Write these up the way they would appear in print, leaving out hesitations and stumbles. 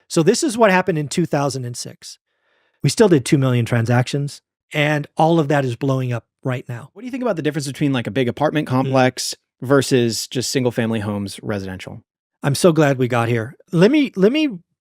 So this is what happened in 2006. We still did 2 million transactions, and all of that is blowing up right now. What do you think about the difference between like a big apartment complex versus just single family homes residential? I'm so glad we got here. Let me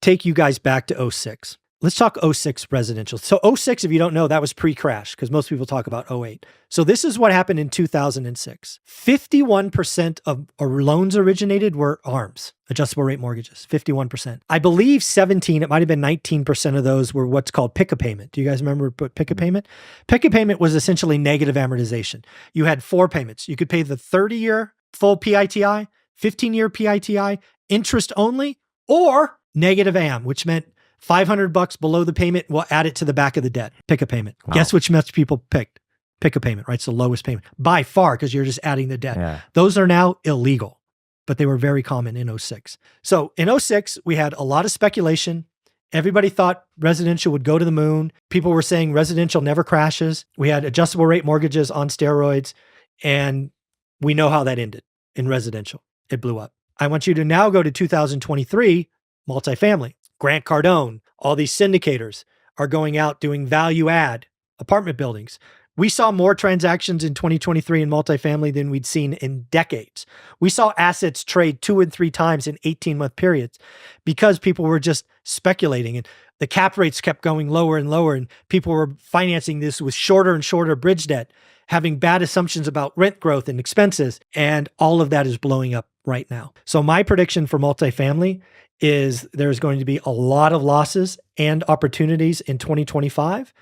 take you guys back to 06. Let's talk 06 residential. So 06, if you don't know, that was pre-crash because most people talk about 08. So this is what happened in 2006. 51% of our loans originated were ARMs, adjustable rate mortgages, 51%. I believe 17, it might've been 19% of those were what's called pick-a-payment. Do you guys remember pick-a-payment? Pick-a-payment was essentially negative amortization. You had 4 payments. You could pay the 30-year full PITI, 15-year PITI, interest only, or negative AM, which meant $500 below the payment, we'll add it to the back of the debt. Pick a payment. Wow. Guess which much people picked? Pick a payment, right? It's the lowest payment by far because you're just adding the debt. Yeah. Those are now illegal, but they were very common in 06. So in 06, we had a lot of speculation. Everybody thought residential would go to the moon. People were saying residential never crashes. We had adjustable rate mortgages on steroids, and we know how that ended in residential. It blew up. I want you to now go to 2023, multifamily. Grant Cardone, all these syndicators are going out doing value add apartment buildings. We saw more transactions in 2023 in multifamily than we'd seen in decades. We saw assets trade 2 and 3 times in 18-month periods because people were just speculating, and the cap rates kept going lower and lower, and people were financing this with shorter and shorter bridge debt, having bad assumptions about rent growth and expenses, and all of that is blowing up right now. So my prediction for multifamily is there's going to be a lot of losses and opportunities in 2025.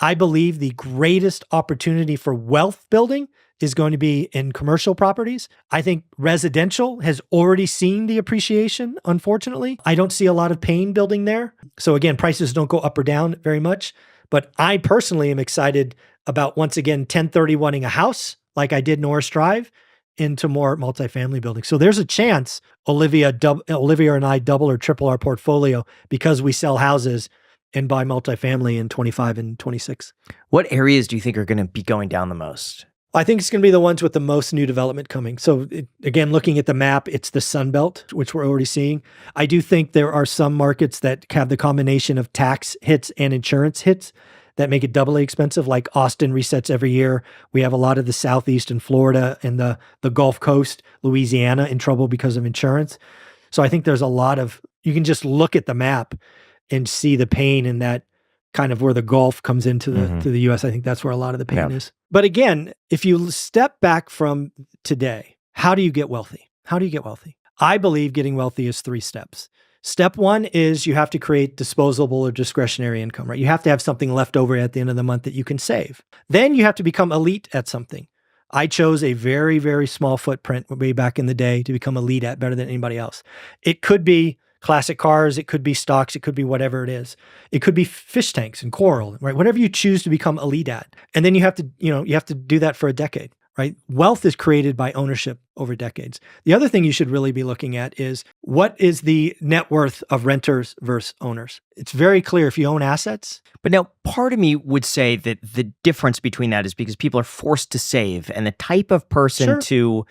I believe the greatest opportunity for wealth building is going to be in commercial properties. I think residential has already seen the appreciation, unfortunately. I don't see a lot of pain building there. So again, prices don't go up or down very much, but I personally am excited about, once again, 1031ing a house like I did Norris Drive into more multifamily buildings. So there's a chance Olivia and I double or triple our portfolio because we sell houses and buy multifamily in 25 and 26. What areas do you think are going to be going down the most? I think it's going to be the ones with the most new development coming. So again, looking at the map, it's the Sun Belt, which we're already seeing. I do think there are some markets that have the combination of tax hits and insurance hits that make it doubly expensive, like Austin resets every year. We have a lot of the Southeast and Florida and the Gulf Coast, Louisiana, in trouble because of insurance. So I think there's a lot of, you can just look at the map and see the pain in that kind of where the Gulf comes into the to the US. I think that's where a lot of the pain is. But again, if you step back from today, how do you get wealthy? How do you get wealthy? I believe getting wealthy is 3 steps. Step 1 is you have to create disposable or discretionary income, right? You have to have something left over at the end of the month that you can save. Then you have to become elite at something. I chose a very, very small footprint way back in the day to become elite at, better than anybody else. It could be classic cars, it could be stocks, it could be whatever it is. It could be fish tanks and coral, right? Whatever you choose to become elite at. And then you have to do that for a decade, right? Wealth is created by ownership over decades. The other thing you should really be looking at is what is the net worth of renters versus owners? It's very clear if you own assets. But now part of me would say that the difference between that is because people are forced to save, and the type of person to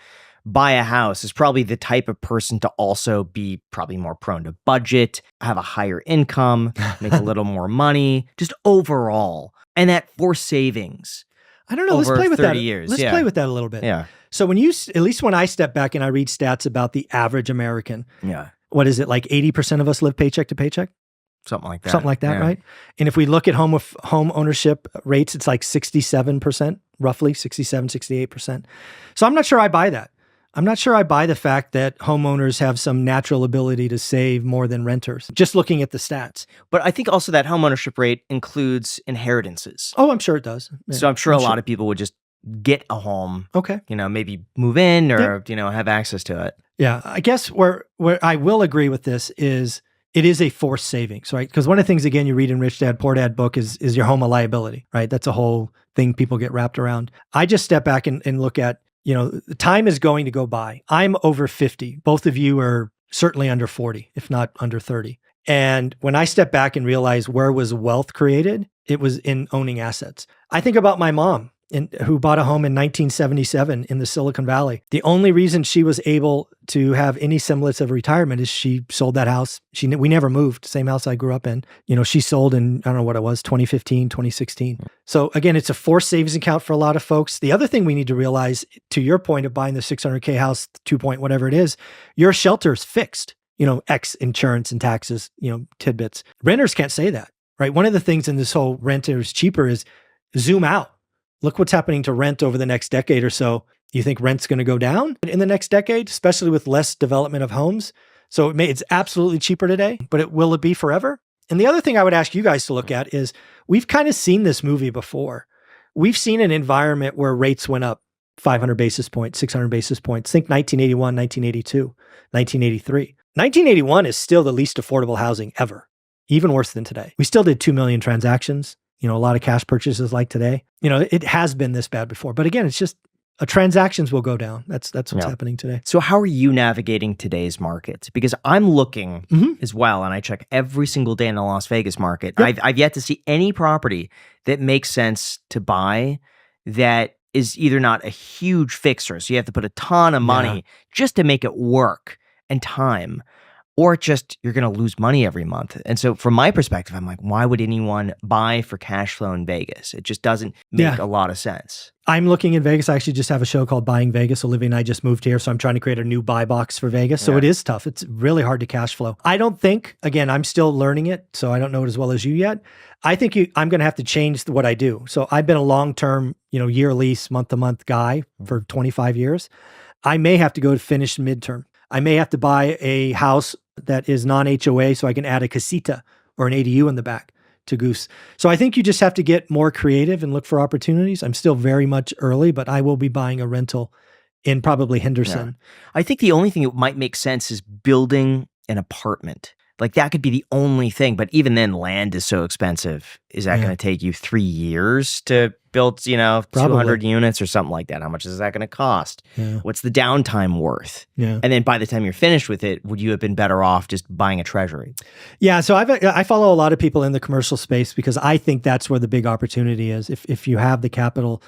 buy a house is probably the type of person to also be probably more prone to budget, have a higher income, make a little more money, just overall. And that forced savings. I don't know. Let's play with that. Let's play with that a little bit. Yeah. So at least when I step back and I read stats about the average American, what is it, like 80% of us live paycheck to paycheck? Something like that. Something like that, right? And if we look at home ownership rates, it's like 67%, roughly 67, 68%. So I'm not sure I buy that. I'm not sure I buy the fact that homeowners have some natural ability to save more than renters, just looking at the stats. But I think also that homeownership rate includes inheritances. Oh, I'm sure it does. Yeah, so I'm sure a lot of people would just get a home. Okay. Maybe move in or, have access to it. Yeah. I guess where I will agree with this is it is a forced savings, right? Because one of the things, again, you read in Rich Dad, Poor Dad book is your home a liability, right? That's a whole thing people get wrapped around. I just step back and look at, the time is going to go by. I'm over 50. Both of you are certainly under 40, if not under 30. And when I step back and realize where was wealth created, it was in owning assets. I think about my mom. who bought a home in 1977 in the Silicon Valley. The only reason she was able to have any semblance of retirement is she sold that house. We never moved, same house I grew up in. She sold in, I don't know what it was, 2015, 2016. So again, it's a forced savings account for a lot of folks. The other thing we need to realize, to your point of buying the 600K house, 2 point, whatever it is, your shelter's fixed, X insurance and taxes, tidbits. Renters can't say that, right? One of the things in this whole renters cheaper is zoom out. Look what's happening to rent over the next decade or so. You think rent's going to go down in the next decade, especially with less development of homes? So it's absolutely cheaper today, but will it be forever? And the other thing I would ask you guys to look at is we've kind of seen this movie before. We've seen an environment where rates went up 500 basis points, 600 basis points. Think 1981, 1982, 1983. 1981 is still the least affordable housing ever, even worse than today. We still did 2 million transactions. A lot of cash purchases like today. It has been this bad before. But again, it's just transactions will go down. That's what's happening today. So how are you navigating today's market? Because I'm looking as well, and I check every single day in the Las Vegas market. Yep. I've yet to see any property that makes sense to buy that is either not a huge fixer, so you have to put a ton of money just to make it work, and time, or just you're going to lose money every month. And so from my perspective, I'm like, why would anyone buy for cash flow in Vegas? It just doesn't make a lot of sense. I'm looking in Vegas. I actually just have a show called Buying Vegas. Olivia and I just moved here, so I'm trying to create a new buy box for Vegas. So it is tough. It's really hard to cash flow. I don't think, again, I'm still learning it, so I don't know it as well as you yet. I think I'm going to have to change what I do. So I've been a long-term, year lease, month-to-month guy for 25 years. I may have to go to finished midterm. I may have to buy a house that is non-HOA so I can add a casita or an ADU in the back to Goose. So I think you just have to get more creative and look for opportunities. I'm still very much early, but I will be buying a rental in probably Henderson. Yeah. I think the only thing that might make sense is building an apartment. Like that could be the only thing, but even then land is so expensive. Is that going to take you 3 years to build, 200 units or something like that? How much is that going to cost? Yeah. What's the downtime worth? Yeah. And then by the time you're finished with it, would you have been better off just buying a treasury? Yeah. So I follow a lot of people in the commercial space because I think that's where the big opportunity is. If you have the capital,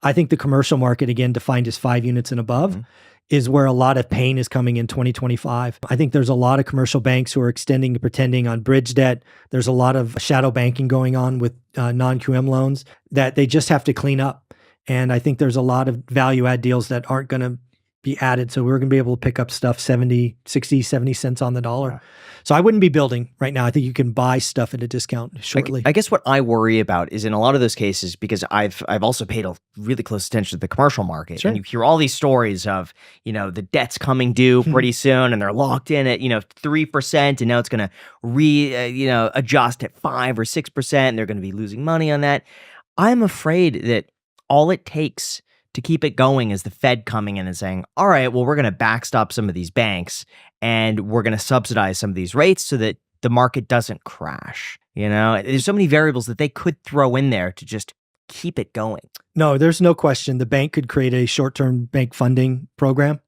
I think the commercial market, again, defined as 5 units and above, is where a lot of pain is coming in 2025. I think there's a lot of commercial banks who are extending and pretending on bridge debt. There's a lot of shadow banking going on with non-QM loans that they just have to clean up. And I think there's a lot of value add deals that aren't going to be added. So we're going to be able to pick up stuff 70, 60, 70 cents on the dollar. So I wouldn't be building right now. I think you can buy stuff at a discount shortly. I guess what I worry about is in a lot of those cases, because I've also paid a really close attention to the commercial market. Sure. And you hear all these stories of, the debt's coming due pretty soon and they're locked in at, 3% and now it's going to adjust at 5 or 6% and they're going to be losing money on that. I'm afraid that all it takes to keep it going is the Fed coming in and saying, all right, well, we're going to backstop some of these banks and we're going to subsidize some of these rates so that the market doesn't crash. There's so many variables that they could throw in there to just keep it going. No, there's no question. The bank could create a short-term bank funding program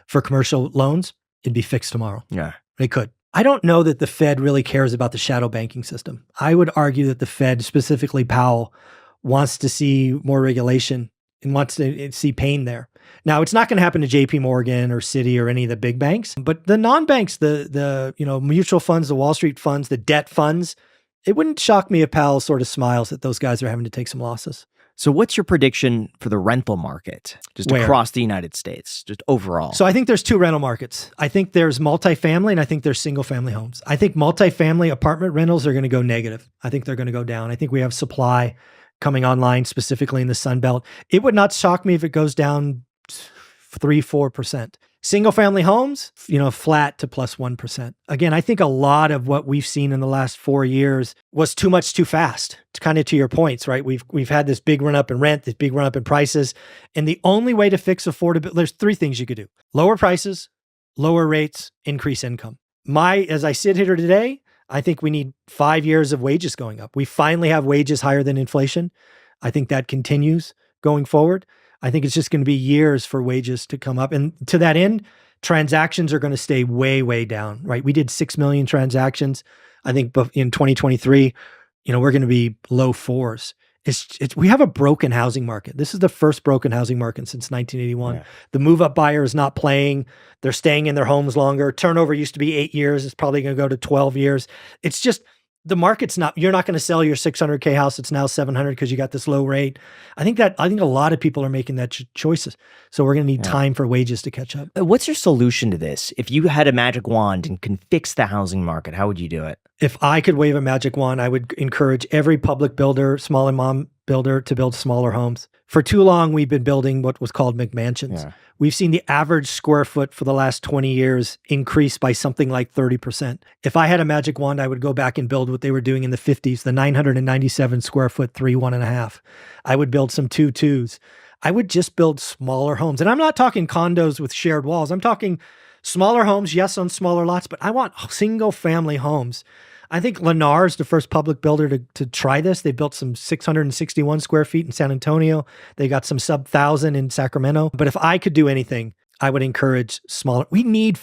for commercial loans. It'd be fixed tomorrow. Yeah. They could. I don't know that the Fed really cares about the shadow banking system. I would argue that the Fed, specifically Powell, wants to see more regulation and wants to see pain there. Now, it's not going to happen to JP Morgan or Citi or any of the big banks, but the non-banks, the mutual funds, the Wall Street funds, the debt funds, it wouldn't shock me if Powell sort of smiles that those guys are having to take some losses. So what's your prediction for the rental market just across the United States, just overall? So I think there's two rental markets. I think there's multifamily and I think there's single family homes. I think multifamily apartment rentals are going to go negative. I think they're going to go down. I think we have supply coming online, specifically in the Sun Belt. It would not shock me if it goes down 3-4%. Single family homes, flat to plus 1%. Again, I think a lot of what we've seen in the last 4 years was too much too fast. It's kind of to your points, right? We've had this big run up in rent, this big run up in prices. And the only way to fix affordability, there's 3 things you could do: lower prices, lower rates, increase income. As I sit here today, I think we need 5 years of wages going up. We finally have wages higher than inflation. I think that continues going forward. I think it's just going to be years for wages to come up. And to that end, transactions are going to stay way, way down, right? We did 6 million transactions. I think in 2023, we're going to be low 4s. We have a broken housing market. This is the first broken housing market since 1981. Yeah. The move-up buyer is not playing. They're staying in their homes longer. Turnover used to be 8 years. It's probably going to go to 12 years. It's just, the market's not, you're not going to sell your 600K house. It's now 700 because you got this low rate. I think a lot of people are making that choices. So we're going to need time for wages to catch up. What's your solution to this? If you had a magic wand and can fix the housing market, how would you do it? If I could wave a magic wand, I would encourage every public builder, small and mom builder, to build smaller homes. For too long, we've been building what was called McMansions. Yeah. We've seen the average square foot for the last 20 years increase by something like 30%. If I had a magic wand, I would go back and build what they were doing in the 50s, the 997 square foot, 3 1.5. I would build some 2.2s. I would just build smaller homes. And I'm not talking condos with shared walls. I'm talking smaller homes, yes, on smaller lots, but I want single family homes. I think Lennar is the first public builder to try this. They built some 661 square feet in San Antonio. They got some sub 1,000 in Sacramento. But if I could do anything, I would encourage smaller. We need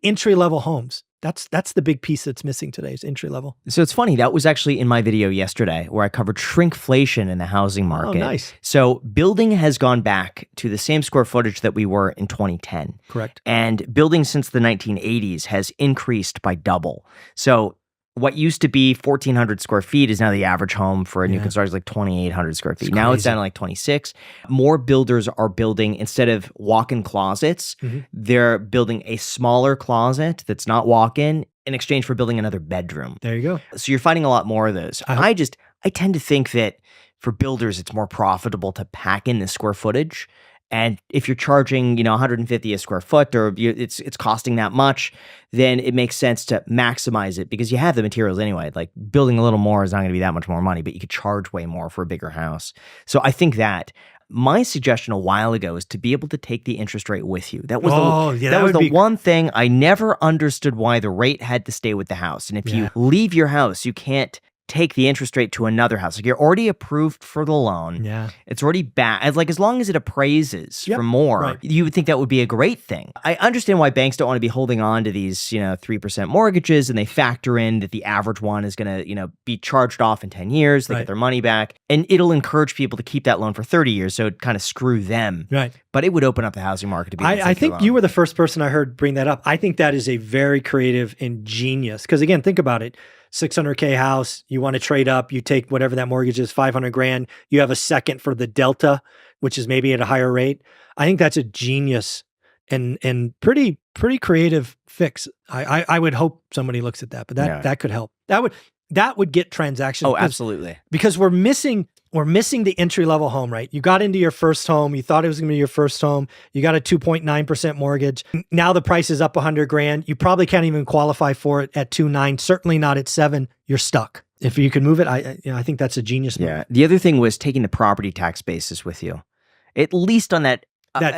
entry-level homes. That's the big piece that's missing today is entry level. So it's funny, that was actually in my video yesterday where I covered shrinkflation in the housing market. Oh, nice. So building has gone back to the same square footage that we were in 2010. Correct. And building since the 1980s has increased by double. So what used to be 1,400 square feet is now the average home for a new construction is like 2,800 square feet. Now it's down to like 26. More builders are building, instead of walk-in closets, they're building a smaller closet that's not walk-in in exchange for building another bedroom. There you go. So you're finding a lot more of those. I tend to think that for builders, it's more profitable to pack in the square footage. And if you're charging, $150 a square foot, or it's costing that much, then it makes sense to maximize it because you have the materials anyway. Like building a little more is not going to be that much more money, but you could charge way more for a bigger house. So I think that my suggestion a while ago is to be able to take the interest rate with you. That was the one thing I never understood, why the rate had to stay with the house. And if you leave your house, you can't take the interest rate to another house. Like you're already approved for the loan. Yeah. It's already back. Like as long as it appraises for more, you would think that would be a great thing. I understand why banks don't want to be holding on to these, 3% mortgages, and they factor in that the average one is going to, be charged off in 10 years. They get their money back, and it'll encourage people to keep that loan for 30 years. So it kind of screw them. Right. But it would open up the housing market to be. I think you were the first person I heard bring that up. I think that is a very creative and genius. Because again, think about it. 600K house, you want to trade up, you take whatever that mortgage is, 500 grand, you have a second for the delta, which is maybe at a higher rate. I think that's a genius and pretty creative fix. I would hope somebody looks at that, but that could help. That would get transactions. Oh, absolutely. Because we're missing the entry-level home, right? You got into your first home. You thought it was going to be your first home. You got a 2.9% mortgage. Now the price is up 100 grand. You probably can't even qualify for it at 2.9, certainly not at 7. You're stuck. If you can move it, I think that's a genius move. Yeah. The other thing was taking the property tax basis with you, at least on that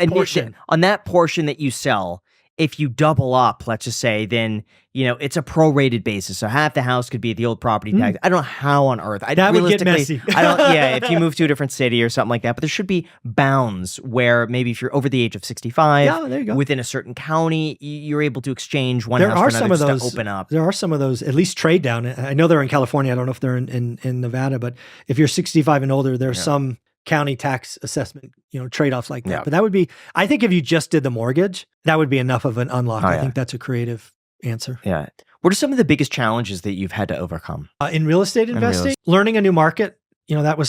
portion. On that portion that you sell. If you double up, let's just say, then, it's a prorated basis. So half the house could be at the old property tax. I don't know how on earth. That would get messy. If you move to a different city or something like that. But there should be bounds where maybe if you're over the age of 65, there you go. Within a certain county, you're able to exchange one house for another just to open up. There are some of those, at least trade down. I know they're in California. I don't know if they're in Nevada. But if you're 65 and older, there's some county tax assessment, trade-offs like that. Yeah. But that would be, I think if you just did the mortgage, that would be enough of an unlock. I think that's a creative answer. Yeah. What are some of the biggest challenges that you've had to overcome? In real estate investing? Learning a new market. That was